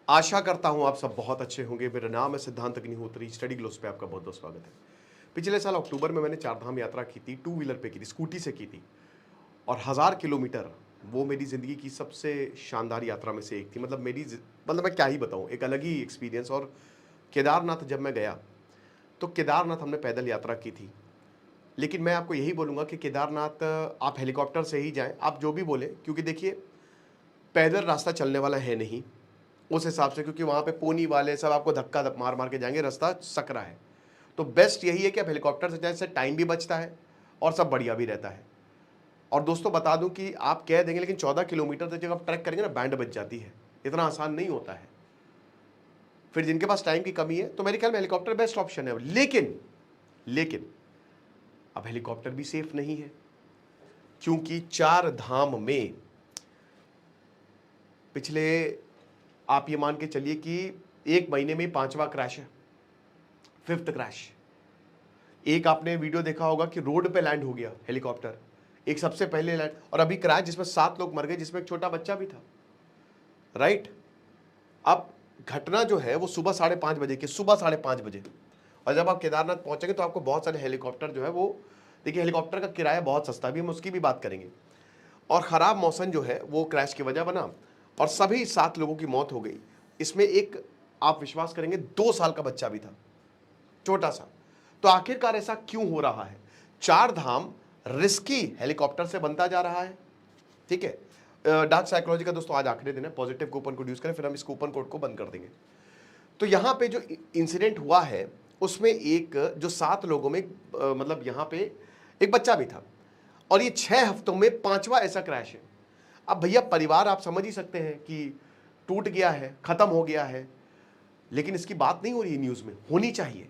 आशा करता हूं आप सब बहुत अच्छे होंगे। मेरा नाम है सिद्धांत अग्निहोत्री। स्टडी ग्लोस पे आपका बहुत बहुत स्वागत है। पिछले साल अक्टूबर में मैंने चारधाम यात्रा की थी, टू व्हीलर पे की थी, स्कूटी से की थी और 1000 किलोमीटर वो मेरी ज़िंदगी की सबसे शानदार यात्रा में से एक थी। मतलब मैं क्या ही बताऊं, एक अलग ही एक्सपीरियंस। और केदारनाथ जब मैं गया तो केदारनाथ हमने पैदल यात्रा की थी। लेकिन मैं आपको यही बोलूँगा कि केदारनाथ आप हेलीकॉप्टर से ही जाएं, आप जो भी बोले, क्योंकि देखिए पैदल रास्ता चलने वाला है नहीं उस हिसाब से, क्योंकि वहाँ पे पोनी वाले सब आपको धक्का मार मार के जाएंगे, रास्ता सकरा है। तो बेस्ट यही है कि आप हेलीकॉप्टर से जाएं, इससे टाइम भी बचता है और सब बढ़िया भी रहता है। और दोस्तों बता दूं कि आप कह देंगे लेकिन 14 किलोमीटर तक जब आप ट्रैक करेंगे ना, बैंड बच जाती है। इतना आसान नहीं होता है। फिर जिनके पास टाइम की कमी है तो मेरे ख्याल में हेलीकॉप्टर बेस्ट ऑप्शन है। लेकिन अब हेलीकॉप्टर भी सेफ नहीं है, क्योंकि 4 धाम में पिछले, आप ये मान के चलिए कि 1 महीने में 5वां क्रैश है, 5th क्रैश। एक आपने वीडियो देखा होगा कि रोड पे लैंड हो गया हेलीकॉप्टर, एक सबसे पहले लैंड, और अभी क्रैश जिसमें 7 लोग मर गए, जिसमें एक छोटा बच्चा भी था। राइट। अब घटना जो है वो सुबह 5:30 बजे की, सुबह 5:30 बजे। और जब आप केदारनाथ पहुंचेंगे तो आपको बहुत सारे हेलीकॉप्टर जो है वो, देखिए हेलीकॉप्टर का किराया बहुत सस्ता भी, हम उसकी भी बात करेंगे। और ख़राब मौसम जो है वो क्रैश की वजह बना और सभी 7 लोगों की मौत हो गई। इसमें एक, आप विश्वास करेंगे, 2 साल का बच्चा भी था, छोटा सा। तो आखिरकार ऐसा क्यों हो रहा है? 4 धाम रिस्की हेलीकॉप्टर से बनता जा रहा है। ठीक है। डार्क साइकोलॉजी का दोस्तों आज आखिरी दिन है, पॉजिटिव कूपन कोड यूज करें, फिर हम इस कूपन कोड को बंद कर देंगे। तो यहां पे जो इंसिडेंट हुआ है उसमें एक जो 7 लोगों में मतलब यहां पे एक बच्चा भी था, और ये 6 हफ्तों में 5वां ऐसा क्रैश है। अब भैया परिवार आप समझ ही सकते हैं कि टूट गया है, खत्म हो गया है, लेकिन इसकी बात नहीं हो रही है न्यूज में, होनी चाहिए।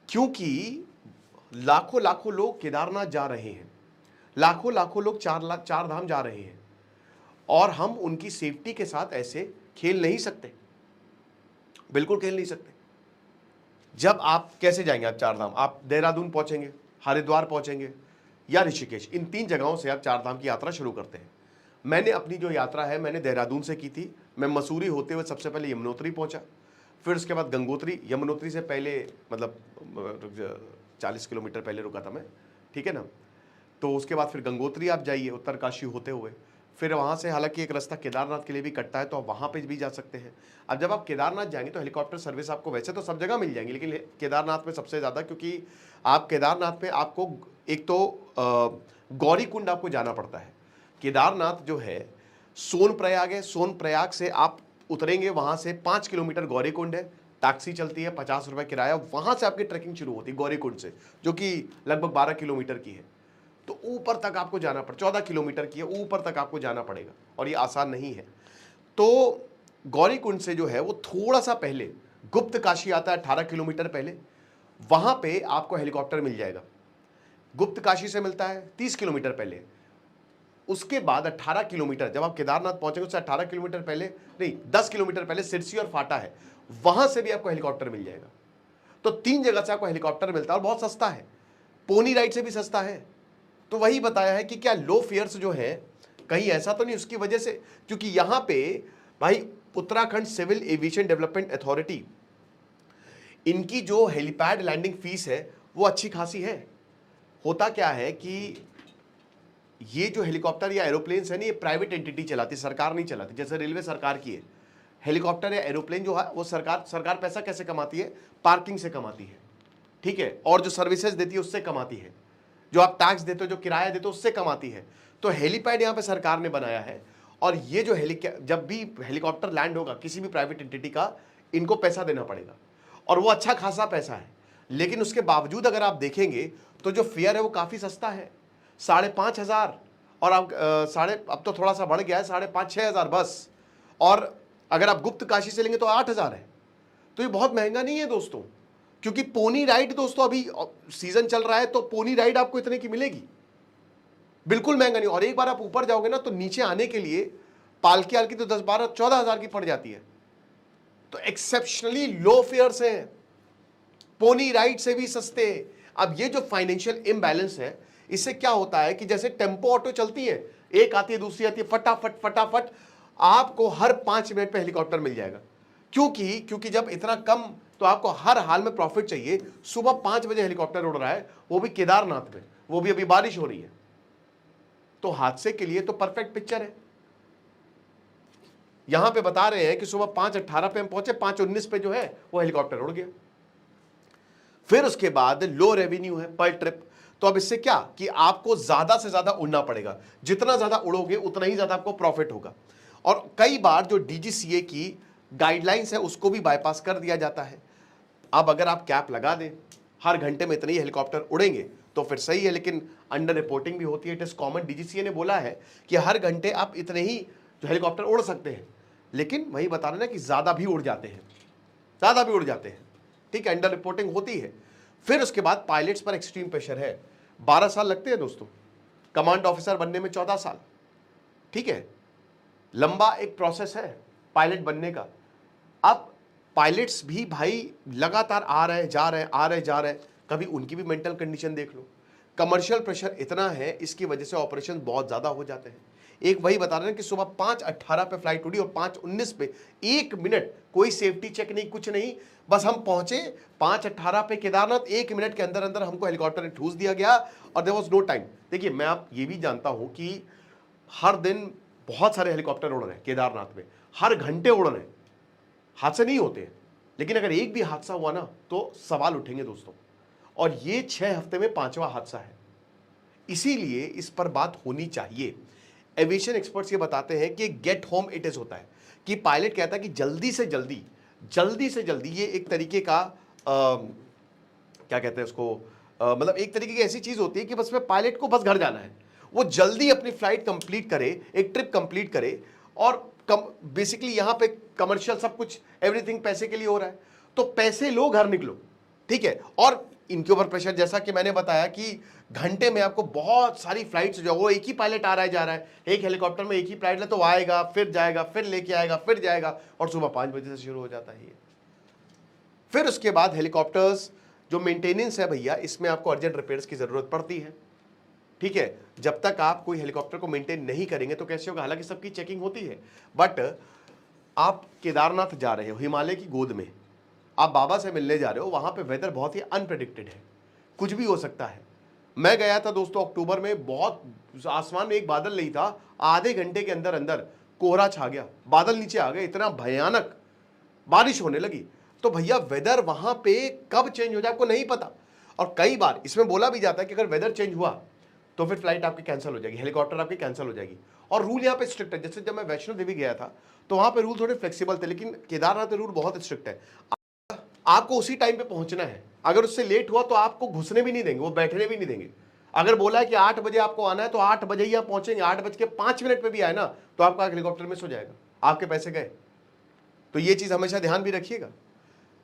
क्योंकि लाखों लाखों लोग केदारनाथ जा रहे हैं, लाखों लाखों लोग 4 धाम जा रहे हैं, और हम उनकी सेफ्टी के साथ ऐसे खेल नहीं सकते, बिल्कुल खेल नहीं सकते। जब आप कैसे जाएंगे? आप 4 धाम, आप देहरादून पहुंचेंगे, हरिद्वार पहुंचेंगे या ऋषिकेश, इन 3 जगहों से आप 4 धाम की यात्रा शुरू करते हैं। मैंने अपनी जो यात्रा है मैंने देहरादून से की थी। मैं मसूरी होते हुए सबसे पहले यमुनोत्री पहुंचा, फिर उसके बाद गंगोत्री। यमुनोत्री से पहले मतलब 40 किलोमीटर पहले रुका था मैं, ठीक है ना। तो उसके बाद फिर गंगोत्री आप जाइए उत्तरकाशी होते हुए, फिर वहाँ से, हालांकि एक रास्ता केदारनाथ के लिए भी कटता है तो आप वहाँ पे भी जा सकते हैं। अब जब आप केदारनाथ जाएंगे तो हेलीकॉप्टर सर्विस आपको वैसे तो सब जगह मिल जाएंगी, लेकिन केदारनाथ में सबसे ज़्यादा, क्योंकि आप केदारनाथ में आपको एक तो गौरी कुंड आपको जाना पड़ता है। केदारनाथ जो है सोनप्रयाग है, सोनप्रयाग से आप उतरेंगे, वहाँ से 5 किलोमीटर गौरी कुंड है, टैक्सी चलती है, 50 रुपये किराया, वहाँ से आपकी ट्रैकिंग शुरू होती है गौरी कुंड से, जो कि लगभग 12 किलोमीटर की है। तो ऊपर तक आपको जाना पड़, 14 किलोमीटर की है, ऊपर तक आपको जाना पड़ेगा और ये आसान नहीं है। तो गौरी कुंड से जो है वो थोड़ा सा पहले गुप्त काशी आता है, 18 किलोमीटर पहले, वहां पे आपको हेलीकॉप्टर मिल जाएगा। गुप्त काशी से मिलता है 30 किलोमीटर पहले। उसके बाद 18 किलोमीटर, जब आप केदारनाथ पहुंचेंगे उससे 18 किलोमीटर पहले नहीं, 10 किलोमीटर पहले सिरसी और फाटा है, वहां से भी आपको हेलीकॉप्टर मिल जाएगा। तो 3 जगह से आपको हेलीकॉप्टर मिलता है और बहुत सस्ता है, पोनी राइड से भी सस्ता है। तो वही बताया है कि क्या लो फेयर्स जो है कहीं ऐसा तो नहीं उसकी वजह से, क्योंकि यहां पे भाई Uttarakhand civil aviation development authority, इनकी जो हेलीपैड लैंडिंग फीस है वो अच्छी खासी है। होता क्या है कि ये जो हेलीकॉप्टर या एरोप्लेन है ना, ये प्राइवेट एंटिटी चलाती है, सरकार नहीं चलाती। जैसे रेलवे सरकार की है, हेलीकॉप्टर या एरोप्लेन जो है वो सरकार पैसा कैसे कमाती है? पार्किंग से कमाती है, ठीक है, और जो सर्विसेज देती है उससे कमाती है, जो आप टैक्स देते हो, जो किराया देते हो, उससे कमाती है। तो हेलीपैड यहाँ पे सरकार ने बनाया है, और ये जो जब भी हेलीकॉप्टर लैंड होगा किसी भी प्राइवेट एंटिटी का, इनको पैसा देना पड़ेगा, और वो अच्छा खासा पैसा है। लेकिन उसके बावजूद अगर आप देखेंगे तो जो फेयर है वो काफ़ी सस्ता है, 5,500, और आप अब तो थोड़ा सा बढ़ गया है, 5,500-6,000 बस। और अगर आप गुप्त काशी से लेंगे तो 8,000 है। तो ये बहुत महंगा नहीं है दोस्तों, क्योंकि पोनी राइड दोस्तों अभी सीजन चल रहा है, तो पोनी राइड आपको इतने की मिलेगी, बिल्कुल महंगा नहीं। और एक बार आप ऊपर जाओगे ना तो नीचे आने के लिए पालकी आलकी तो 10-12-14,000 की पड़ जाती है। तो एक्सेप्शनली लो फेयर्स हैं, पोनी राइड से भी सस्ते। अब ये जो फाइनेंशियल इम्बैलेंस है, इससे क्या होता है कि जैसे टेम्पो ऑटो चलती है, एक आती है दूसरी आती है, फटाफट फटाफट आपको हर 5 मिनट पे हेलीकॉप्टर मिल जाएगा। क्योंकि जब इतना कम, तो आपको हर हाल में प्रॉफिट चाहिए। सुबह 5 बजे हेलीकॉप्टर उड़ रहा है, वो भी केदारनाथ में, वो भी अभी बारिश हो रही है, तो हादसे के लिए तो परफेक्ट पिक्चर है। यहां पे बता रहे हैं कि सुबह 5:18 पे हम पहुंचे, 5:19 पे जो है वो हेलीकॉप्टर उड़ गया। फिर उसके बाद लो रेवेन्यू है पर ट्रिप, तो अब इससे क्या कि आपको ज्यादा से ज्यादा उड़ना पड़ेगा, जितना ज्यादा उड़ोगे उतना ही ज्यादा आपको प्रॉफिट होगा। और कई बार जो डीजीसीए की गाइडलाइंस है उसको भी बाईपास कर दिया जाता है। अब अगर आप कैप लगा दें, हर घंटे में इतने ही हेलीकॉप्टर उड़ेंगे तो फिर सही है, लेकिन अंडर रिपोर्टिंग भी होती है। इट इज कॉमन, डीजीसीए ने बोला है कि हर घंटे आप इतने ही जो हेलीकॉप्टर उड़ सकते हैं, लेकिन वही बता रहे ना कि ज्यादा भी उड़ जाते हैं, ज्यादा भी उड़ जाते हैं। ठीक है, अंडर रिपोर्टिंग होती है। फिर उसके बाद पायलट्स पर एक्सट्रीम प्रेशर है। 12 साल लगते हैं दोस्तों, कमांड ऑफिसर बनने में 14 साल। ठीक है, लंबा एक प्रोसेस है पायलट बनने का। अब पायलट्स भी भाई लगातार आ रहे हैं जा रहे हैं, आ रहे जा रहे हैं, कभी उनकी भी मेंटल कंडीशन देख लो। कमर्शियल प्रेशर इतना है, इसकी वजह से ऑपरेशन बहुत ज्यादा हो जाते हैं। एक वही बता रहे हैं कि सुबह 5:18 पे फ्लाइट उड़ी और 5:19 पे 1 मिनट कोई सेफ्टी चेक नहीं, कुछ नहीं, बस हम पहुंचे 5:18 पे केदारनाथ, 1 मिनट के अंदर अंदर हमको हेलीकॉप्टर ने ठूस दिया गया और देयर वाज नो टाइम। देखिए, मैं आप ये भी जानता हूं कि हर दिन बहुत सारे हेलीकॉप्टर उड़ रहे हैं केदारनाथ में, हर घंटे उड़ रहे हैं, हादसे नहीं होते हैं, लेकिन अगर एक भी हादसा हुआ ना तो सवाल उठेंगे दोस्तों। और ये 6 हफ्ते में 5वां हादसा है, इसीलिए इस पर बात होनी चाहिए। एविएशन एक्सपर्ट्स ये बताते हैं कि गेट होम इट इज होता है, कि पायलट कहता है कि जल्दी से जल्दी ये एक तरीके का क्या कहते हैं उसको, मतलब एक तरीके की ऐसी चीज होती है कि बस में पायलट को बस घर जाना है, वो जल्दी अपनी फ्लाइट कंप्लीट करे, एक ट्रिप कंप्लीट करे। और बेसिकली यहां पे कमर्शियल सब कुछ एवरीथिंग पैसे के लिए हो रहा है, तो पैसे लो घर निकलो। ठीक है, और इनके ऊपर प्रेशर, जैसा कि मैंने बताया कि घंटे में आपको बहुत सारी फ्लाइट्स जो वो एक ही पायलट आ रहा है जा रहा है, एक हेलीकॉप्टर में एक ही फ्लाइट ले, तो आएगा फिर जाएगा फिर लेके आएगा फिर जाएगा, और सुबह 5 बजे से शुरू हो जाता है ये। फिर उसके बाद हेलीकॉप्टर्स जो मेंटेनेंस है भैया, इसमें आपको अर्जेंट रिपेयर्स की जरूरत पड़ती है। ठीक है, जब तक आप कोई हेलीकॉप्टर को मेंटेन नहीं करेंगे तो कैसे होगा, हालांकि सबकी चेकिंग होती है, बट आप केदारनाथ जा रहे हो, हिमालय की गोद में, आप बाबा से मिलने जा रहे हो, वहां पे वेदर बहुत ही अनप्रेडिक्टेड है, कुछ भी हो सकता है। मैं गया था दोस्तों अक्टूबर में, बहुत आसमान में एक बादल नहीं था, आधे घंटे के अंदर अंदर कोहरा छा गया, बादल नीचे आ गए, इतना भयानक बारिश होने लगी। तो भैया वेदर वहां पे कब चेंज हो जाए आपको नहीं पता। और कई बार इसमें बोला भी जाता है कि अगर वेदर चेंज हुआ तो फिर फ्लाइट आपकी कैंसिल हो जाएगी, हेलीकॉप्टर आपकी कैंसिल हो जाएगी। और रूल यहाँ पे स्ट्रिक्ट है, जैसे जब मैं वैष्णो देवी गया था तो वहां पे रूल थोड़े फ्लेक्सिबल थे, लेकिन केदारनाथ में रूल बहुत स्ट्रिक्ट है। आपको उसी टाइम पे पहुंचना है, अगर उससे लेट हुआ तो आपको घुसने भी नहीं देंगे, वो बैठने भी नहीं देंगे। अगर बोला है कि 8 बजे आपको आना है तो 8 बजे ही आप पहुंचेंगे, 8:05 पे भी आए ना तो आपका हेलीकॉप्टर मिस हो जाएगा, आपके पैसे गए। तो ये चीज हमेशा ध्यान भी रखिएगा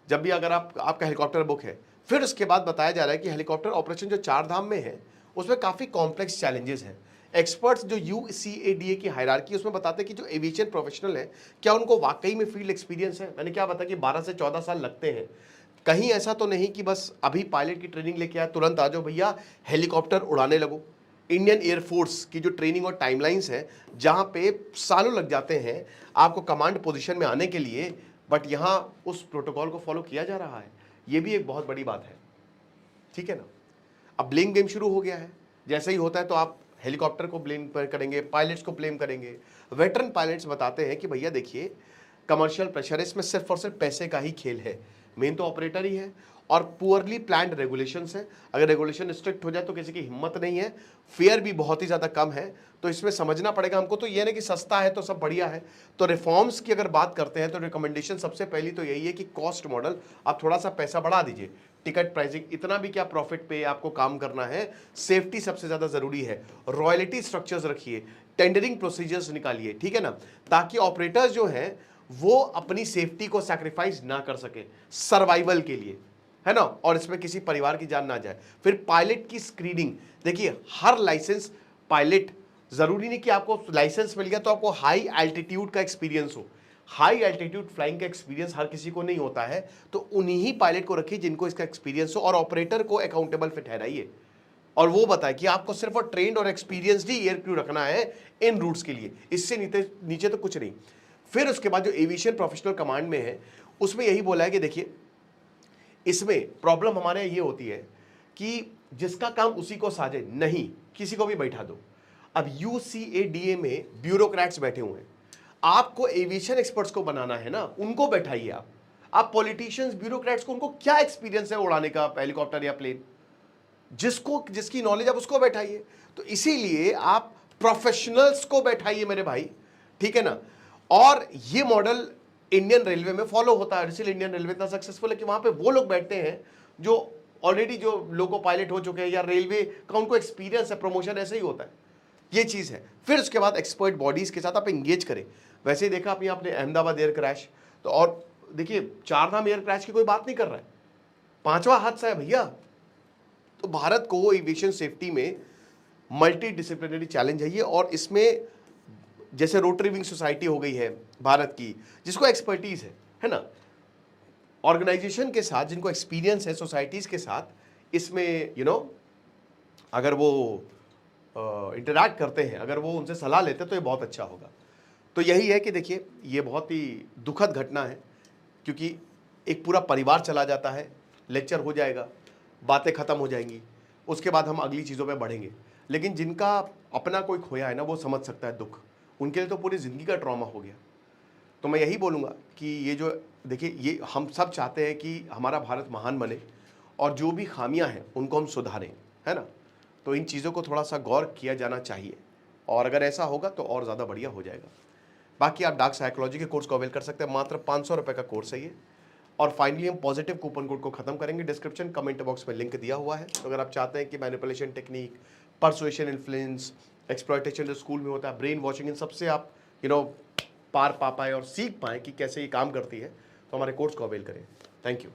जब भी अगर आपका हेलीकॉप्टर बुक है। फिर उसके बाद बताया जा रहा है कि हेलीकॉप्टर ऑपरेशन जो 4 धाम में है उसमें काफी कॉम्प्लेक्स चैलेंजेस हैं। एक्सपर्ट्स जो UCADA की हायरार्की उसमें बताते हैं कि जो एविएशन प्रोफेशनल है, क्या उनको वाकई में फील्ड एक्सपीरियंस है। मैंने क्या बताया कि 12 से 14 साल लगते हैं। कहीं ऐसा तो नहीं कि बस अभी पायलट की ट्रेनिंग लेके आए तुरंत आ जाओ भैया हेलीकॉप्टर उड़ाने लगो। इंडियन एयरफोर्स की जो ट्रेनिंग और टाइमलाइंस है, जहां पे सालों लग जाते हैं आपको कमांड पोजीशन में आने के लिए, बट यहां उस प्रोटोकॉल को फॉलो किया जा रहा है, ये भी एक बहुत बड़ी बात है। ठीक है ना। अब ब्लेम गेम शुरू हो गया है, जैसे ही होता है तो आप हेलीकॉप्टर को ब्लेम करेंगे, पायलट्स को ब्लेम करेंगे। वेटरन पायलट्स बताते हैं कि भैया देखिए, कमर्शियल प्रेशर इसमें सिर्फ और सिर्फ पैसे का ही खेल है, मेन तो ऑपरेटर ही है, और पुअरली प्लान्ड रेगुलेशंस है। अगर रेगुलेशन स्ट्रिक्ट हो जाए तो किसी की हिम्मत नहीं है, फेयर भी बहुत ही ज़्यादा कम है, तो इसमें समझना पड़ेगा हमको। तो ये नहीं कि सस्ता है तो सब बढ़िया है। तो रिफॉर्म्स की अगर बात करते हैं तो रिकमेंडेशन सबसे पहली तो यही है कि कॉस्ट मॉडल आप थोड़ा सा पैसा बढ़ा दीजिए, टिकट प्राइसिंग इतना भी क्या प्रॉफिट पे आपको काम करना है, सेफ्टी सबसे ज़्यादा ज़रूरी है, रॉयल्टी स्ट्रक्चर्स रखिए, टेंडरिंग प्रोसीजर्स निकालिए, ठीक है ना, ताकि ऑपरेटर्स जो हैं वो अपनी सेफ्टी को सैक्रिफाइस ना कर सके सर्वाइवल के लिए, है ना, और इसमें किसी परिवार की जान ना जाए। फिर पायलट की स्क्रीनिंग, देखिए हर लाइसेंस पायलट, जरूरी नहीं कि आपको लाइसेंस मिल गया तो आपको हाई एल्टीट्यूड का एक्सपीरियंस हो, हाई एल्टीट्यूड फ्लाइंग का एक्सपीरियंस हर किसी को नहीं होता है, तो उन्हीं ही पायलट को रखिए जिनको इसका एक्सपीरियंस हो, और ऑपरेटर को अकाउंटेबल फिर ठहराइए। और वो बताए कि आपको सिर्फ और ट्रेंड और एक्सपीरियंस्ड ही एयर क्रू रखना है इन रूट्स के लिए, इससे नीचे तो कुछ नहीं। फिर उसके बाद जो एविएशन प्रोफेशनल कमांड में है उसमें यही बोला है कि देखिए इसमें प्रॉब्लम हमारे ये होती है कि जिसका काम उसी को साजे, नहीं किसी को भी बैठा दो। अब UCADA में ब्यूरोक्रेट्स बैठे हुए हैं, आपको एविएशन एक्सपर्ट्स को बनाना है ना, उनको बैठाइए आप पॉलिटिशियंस ब्यूरोक्रेट्स को, उनको क्या एक्सपीरियंस है उड़ाने का हेलीकॉप्टर या प्लेन, जिसकी नॉलेज आप उसको बैठाइए। तो इसीलिए आप प्रोफेशनल्स को बैठाइए मेरे भाई, ठीक है ना। और ये मॉडल इंडियन रेलवे में फॉलो होता है, इसलिए इंडियन रेलवे इतना सक्सेसफुल है कि वहां पे वो लोग बैठते हैं जो ऑलरेडी जो लोको पायलट हो चुके हैं या रेलवे का उनको एक्सपीरियंस है, प्रमोशन ऐसे ही होता है, ये चीज़ है। फिर उसके बाद एक्सपर्ट बॉडीज़ के साथ आप इंगेज करें। वैसे ही देखा आपने अहमदाबाद एयर क्रैश, तो और देखिए चारधाम एयर क्रैश की कोई बात नहीं कर रहा है, 5वां हादसा है भैया। तो भारत को एविएशन सेफ्टी में मल्टी डिसिप्लिनरी चैलेंज है ये, और इसमें जैसे रोटरी विंग सोसाइटी हो गई है भारत की, जिसको एक्सपर्टीज है ना, ऑर्गेनाइजेशन के साथ जिनको एक्सपीरियंस है सोसाइटीज के साथ, इसमें अगर वो इंटरैक्ट करते हैं, अगर वो उनसे सलाह लेते हैं तो ये बहुत अच्छा होगा। तो यही है कि देखिए ये बहुत ही दुखद घटना है, क्योंकि एक पूरा परिवार चला जाता है, लेक्चर हो जाएगा, बातें ख़त्म हो जाएंगी, उसके बाद हम अगली चीज़ों पे बढ़ेंगे। लेकिन जिनका अपना कोई खोया है ना, वो समझ सकता है दुख, उनके लिए तो पूरी ज़िंदगी का ट्रॉमा हो गया। तो मैं यही बोलूँगा कि ये जो देखिए, ये हम सब चाहते हैं कि हमारा भारत महान बने और जो भी खामियां हैं उनको हम सुधारें, है ना। तो इन चीज़ों को थोड़ा सा गौर किया जाना चाहिए, और अगर ऐसा होगा तो और ज़्यादा बढ़िया हो जाएगा। बाकी आप डार्क साइकोलॉजी के कोर्स को अवेल कर सकते हैं, मात्र 500 रुपये का कोर्स है ये। और फाइनली हम पॉजिटिव कूपन कोड को खत्म करेंगे। डिस्क्रिप्शन कमेंट बॉक्स में लिंक दिया हुआ है, तो अगर आप चाहते हैं कि manipulation technique, persuasion, influence, exploitation जो स्कूल में होता है, ब्रेन वॉशिंग, इन सबसे आप पार पा पाए और सीख पाएँ कि कैसे ये काम करती है, तो हमारे कोर्स को अवेल करें। Thank you.